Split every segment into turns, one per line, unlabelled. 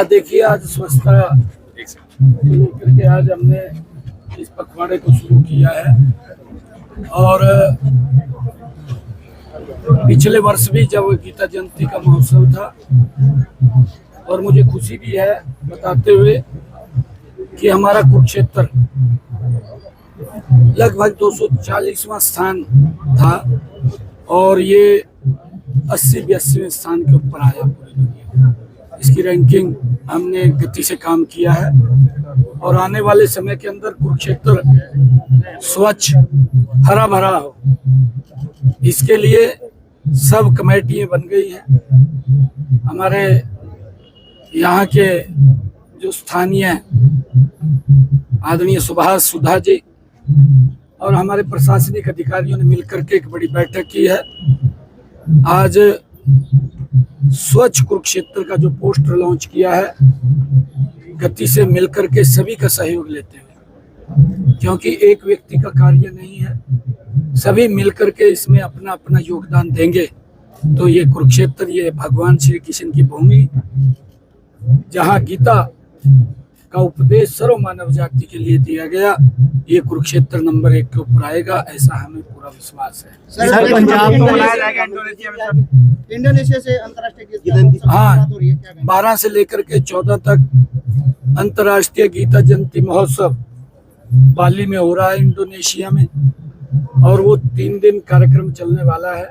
अच्छा देखिए, आज स्वच्छता लेकर के आज हमने इस पखवाड़े को शुरू किया है। और पिछले वर्ष भी जब गीता जयंती का महोत्सव था, और मुझे खुशी भी है बताते हुए कि हमारा कुरुक्षेत्र लगभग 240वां स्थान था और ये 80-82वें स्थान के ऊपर आया पूरी दुनिया। इसकी रैंकिंग हमने गति से काम किया है और आने वाले समय के अंदर कुरुक्षेत्र स्वच्छ हरा भरा हो, इसके लिए सब कमेटियां बन गई हैं। हमारे यहाँ के जो स्थानीय आदरणीय सुभाष सुधा जी और हमारे प्रशासनिक अधिकारियों ने मिलकर के एक बड़ी बैठक की है। आज स्वच्छ कुरुक्षेत्र का जो पोस्टर लॉन्च किया है, गति से मिलकर के सभी का सहयोग लेते हुए, क्योंकि एक व्यक्ति का कार्य नहीं है, सभी मिलकर के इसमें अपना अपना योगदान देंगे तो ये कुरुक्षेत्र, ये भगवान श्री कृष्ण की भूमि, जहाँ गीता का उपदेश सर्व मानव जाति के लिए दिया गया, ये कुरुक्षेत्र नंबर 1 के ऊपर आएगा, ऐसा हमें पूरा विश्वास है।
सर, पंजाब को बनाया जाएगा इंडोनेशिया से अंतर्राष्ट्रीय,
हाँ, 12 से लेकर के 14 तक अंतर्राष्ट्रीय गीता जयंती महोत्सव बाली में हो रहा है, इंडोनेशिया में, और वो 3 दिन कार्यक्रम चलने वाला है।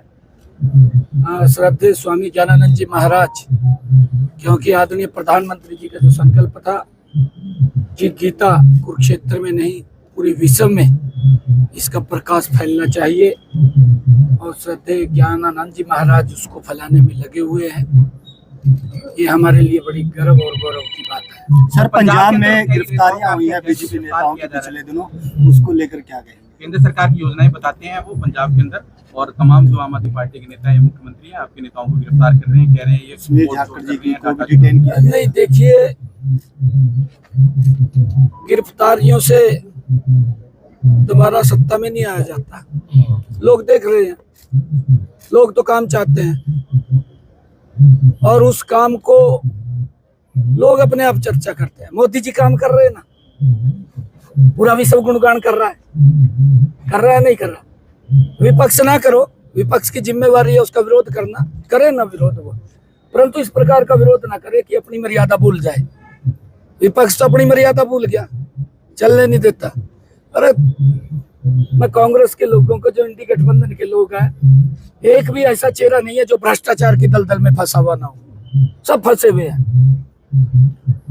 श्रद्धेय स्वामी ज्ञानानंद जी महाराज, क्योंकि आदरणीय प्रधानमंत्री जी का जो संकल्प था कि गीता कुरुक्षेत्र में नहीं पूरी विश्व में इसका प्रकाश फैलना चाहिए, और श्रद्धेय ज्ञानानंद जी महाराज उसको फैलाने में लगे हुए हैं। ये हमारे लिए बड़ी गर्व और गौरव की बात है।
सर, पंजाब में गिरफ्तारियां हुई हैं बीजेपी नेताओं की पिछले दिनों, उसको लेकर क्या कहें?
केंद्र सरकार की योजनाएं बताते हैं वो पंजाब के अंदर, और तमाम जो आम आदमी पार्टी के नेता हैं, मुख्यमंत्री हैं, आपके नेताओं को गिरफ्तार कर रहे हैं, कह रहे हैं ये
डिटेन किया।
नहीं, देखिए, गिरफ्तारियों से दोबारा सत्ता में नहीं आया जाता। लोग देख रहे हैं, लोग तो काम चाहते हैं और उस काम को लोग अपने आप चर्चा करते हैं। मोदी जी काम कर रहे हैं ना, पूरा विश्व गुणगान कर रहा है नहीं कर रहा। विपक्ष ना करो, विपक्ष की जिम्मेवारी है उसका विरोध करना, करे ना विरोध वो, परंतु इस प्रकार का विरोध ना करे कि अपनी मर्यादा भूल जाए। विपक्ष तो अपनी मर्यादा भूल गया, चलने नहीं देता। अरे मैं कांग्रेस के लोगों को, जो इंडी गठबंधन के लोग हैं, एक भी ऐसा चेहरा नहीं है जो भ्रष्टाचार की दलदल में फंसा हुआ ना हो, सब फंसे हुए हैं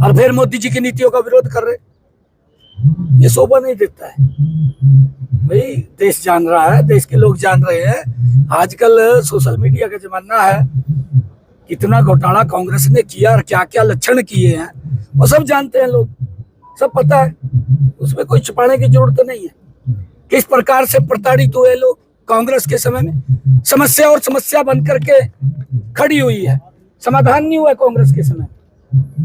और फिर मोदी जी की नीतियों का विरोध कर रहे। ये शोभा नहीं देता है भाई। देश जान रहा है, देश के लोग जान रहे हैं, आजकल सोशल मीडिया का जमाना है, कितना घोटाला कांग्रेस ने किया और क्या क्या लक्षण किए हैं वो सब जानते हैं लोग, सब पता है, उसमें कोई छुपाने की जरूरत नहीं है। किस प्रकार से प्रताड़ित हुए लोग कांग्रेस के समय में, समस्या और समस्या बन करके खड़ी हुई है, समाधान नहीं हुआ कांग्रेस के समय।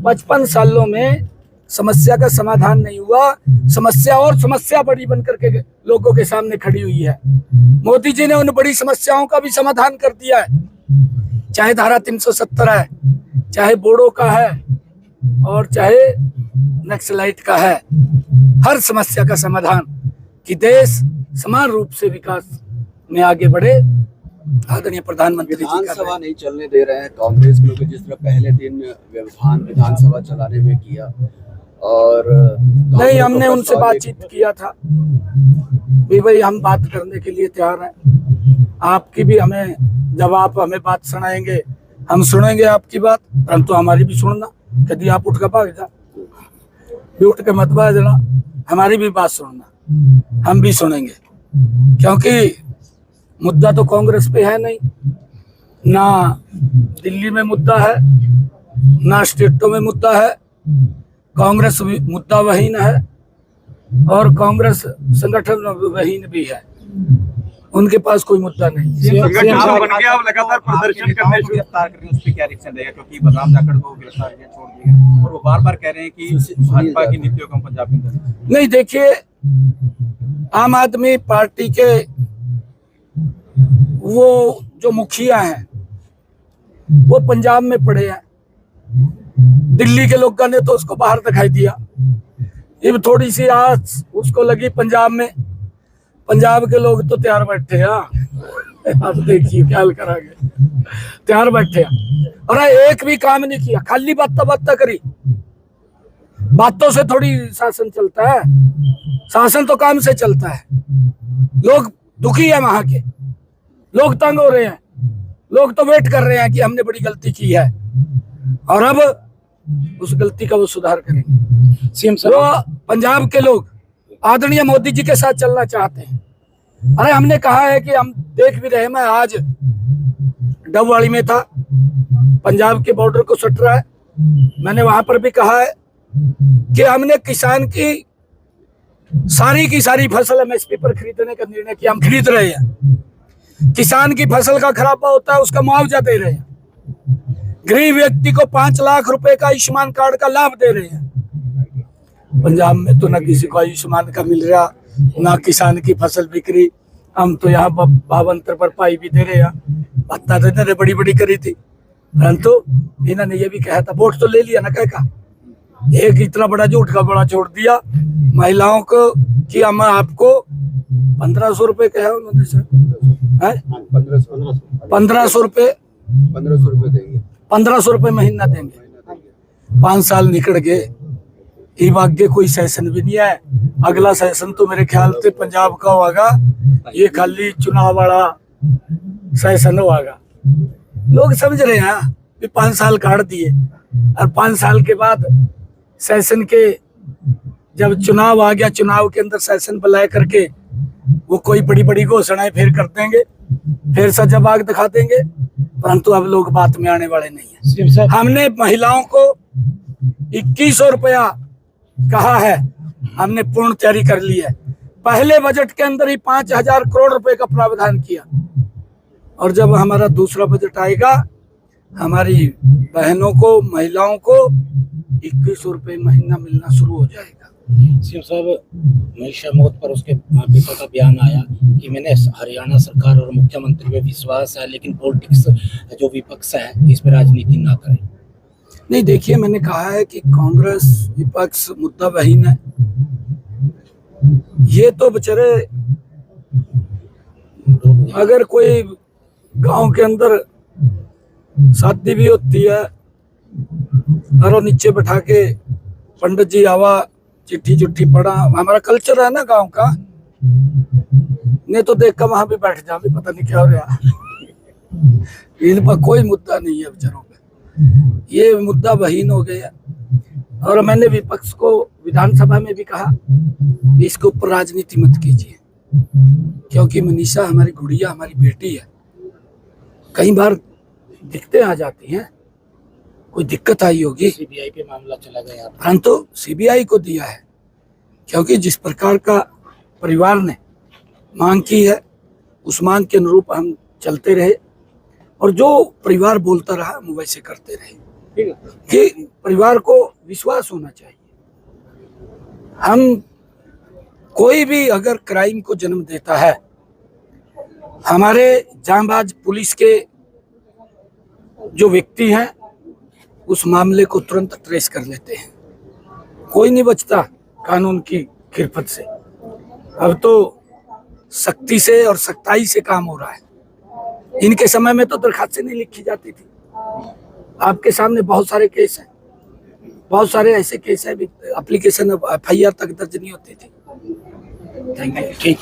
55 सालों में समस्या का समाधान नहीं हुआ, समस्या और समस्या बड़ी बन करके लोगों के सामने खड़ी हुई है। मोदी जी ने उन बड़ी समस्याओं का भी समाधान कर दिया है, चाहे धारा 370 है, चाहे बोडो का है और चाहे नक्सलाइट का है। हर समस्या का समाधान कि देश समान रूप से विकास में आगे बढ़े, आदरणीय प्रधानमंत्री जी
विधानसभा नहीं चलने दे रहे हैं कांग्रेस के लोग, जिस तरह पहले दिन विधानसभा चलाने में किया। और
नहीं, हमने उनसे बातचीत किया था भी, भाई हम बात करने के लिए तैयार हैं, आपकी भी हमें, जब आप हमें बात सुनाएंगे हम सुनेंगे आपकी बात, परंतु हमारी भी सुनना। कभी आप उठ कर भाग जा, भी उठ के मत भाग देना, हमारी भी बात सुनना, हम भी सुनेंगे, क्योंकि मुद्दा तो कांग्रेस पे है नहीं, ना दिल्ली में मुद्दा है, ना स्टेटों में मुद्दा है। कांग्रेस मुद्दा वहीन है और कांग्रेस संगठन वहीन भी है, उनके पास कोई मुद्दा नहीं।
लगातार प्रदर्शन करने गिरफ्तार कर रहे हैं, उस पर क्या रिएक्शन रहेगा? क्योंकि बलराम जाखड़ को गिरफ्तार किया, छोड़ दिया, और वो बार-बार कह रहे हैं कि भाजपा की नीतियों का पंजाब के अंदर
नहीं। देखिए, आम आदमी पार्टी के वो जो मुखिया हैं वो पंजाब में पड़े हैं, दिल्ली के लोगों ने तो उसको बाहर दिखाई दिया। अब थोड़ी सी आस उसको लगी पंजाब में, पंजाब के लोग तो तैयार बैठे हैं। आप देखिए क्या करांगे, तैयार बैठे हैं। अरे एक भी काम नहीं किया, खाली बात करी। बातों से थोड़ी शासन चलता है, शासन तो काम से चलता है। लोग दुखी है, वहां के लोग तंग हो रहे हैं, लोग तो वेट कर रहे हैं कि हमने बड़ी गलती की है और अब उस गलती का वो सुधार करेंगे। सीएम साहब, वो पंजाब के लोग आदरणीय मोदी जी के साथ चलना चाहते हैं। अरे हमने कहा है कि हम देख भी रहे, मैं आज डबवाड़ी में था, पंजाब के बॉर्डर को सट रहा है। मैंने वहां पर भी कहा है कि हमने किसान की सारी फसल एमएसपी पर खरीदने का निर्णय किया। हम खरीद रहे हैं। किसान की फसल का खराबा होता है, उसका मुआवजा दे रहे हैं। गरीब व्यक्ति को 5 लाख रुपए का आयुष्मान कार्ड का लाभ दे रहे हैं। पंजाब में तो ना किसी को आयुष्मान का मिल रहा, ना किसान की फसल बिक रही। हम तो यहाँ 52 भरपाई भी दे रहे हैं। पत्ता तो इन्होंने बड़ी बड़ी करी थी, परंतु इन्होंने ये भी कहा था, वोट तो ले लिया ना, कह का एक इतना बड़ा झूठ का बड़ा छोड़ दिया महिलाओं को कि हम आपको 1500 रुपए कहा उन्होंने सर, 1500 रुपए 1500 रुपए महीना देंगे। 5 साल निकल गए, ये आगे कोई सेशन भी नहीं है। अगला सेशन तो मेरे ख्याल से पंजाब का होगा, ये खाली चुनाव वाला सेशन होगा। लोग समझ रहे हैं कि 5 साल काट दिए और 5 साल के बाद सेशन के जब चुनाव आ गया, चुनाव के अंदर सेशन बुलाए करके वो कोई बड़ी बड़ी घोषणाएं फिर कर देंगे, फिर सजाबाग दिखा देंगे, परंतु अब लोग बात में आने वाले नहीं है। हमने महिलाओं को 2100 रुपया कहा है, हमने पूर्ण तैयारी कर ली है। पहले बजट के अंदर ही 5000 करोड़ रुपए का प्रावधान किया और जब हमारा दूसरा बजट आएगा हमारी बहनों को, महिलाओं को 2100 रुपए महीना मिलना शुरू हो जाएगा।
सीएम साहब, मनीषा मौत पर उसके पिता का बयान आया कि मैंने हरियाणा सरकार और मुख्यमंत्री पे विश्वास है, लेकिन पॉलिटिक्स जो विपक्ष है इस पर राजनीति ना करें।
नहीं, देखिए मैंने कहा है कि कांग्रेस विपक्ष मुद्दा बहीन है। ये तो बेचारे, अगर कोई गांव के अंदर शादी भी होती है और नीचे बैठा के पंडित जी आवा चिट्ठी पढ़ा, हमारा कल्चर है ना गांव का, नहीं तो देख कर वहां भी बैठ जा, भी पता नहीं क्या हो रहा। इन पर कोई मुद्दा नहीं है बेचारों पे, ये मुद्दा बहीन हो गया। और मैंने विपक्ष को विधानसभा में भी कहा इसके ऊपर राजनीति मत कीजिए, क्योंकि मनीषा हमारी गुड़िया, हमारी बेटी है। कई बार दिक्कतें आ जाती हैं, कोई दिक्कत आई होगी,
सीबीआई पे मामला चला गया,
परंतु सीबीआई को दिया है, क्योंकि जिस प्रकार का परिवार ने मांग की है उस मांग के अनुरूप हम चलते रहे और जो परिवार बोलता रहा हम वैसे करते रहे कि परिवार को विश्वास होना चाहिए। हम कोई भी अगर क्राइम को जन्म देता है, हमारे जांबाज पुलिस के जो व्यक्ति हैं उस मामले को तुरंत ट्रेस कर लेते हैं, कोई नहीं बचता कानून की खिरफत से। अब तो सख्ती से और सख्ताई से काम हो रहा है। इनके समय में तो दरखास्तें नहीं लिखी जाती थी। आपके सामने बहुत सारे केस हैं, बहुत सारे ऐसे केस हैं, एप्लीकेशन FIR तक दर्ज नहीं होती थी। Thank you. ठीक।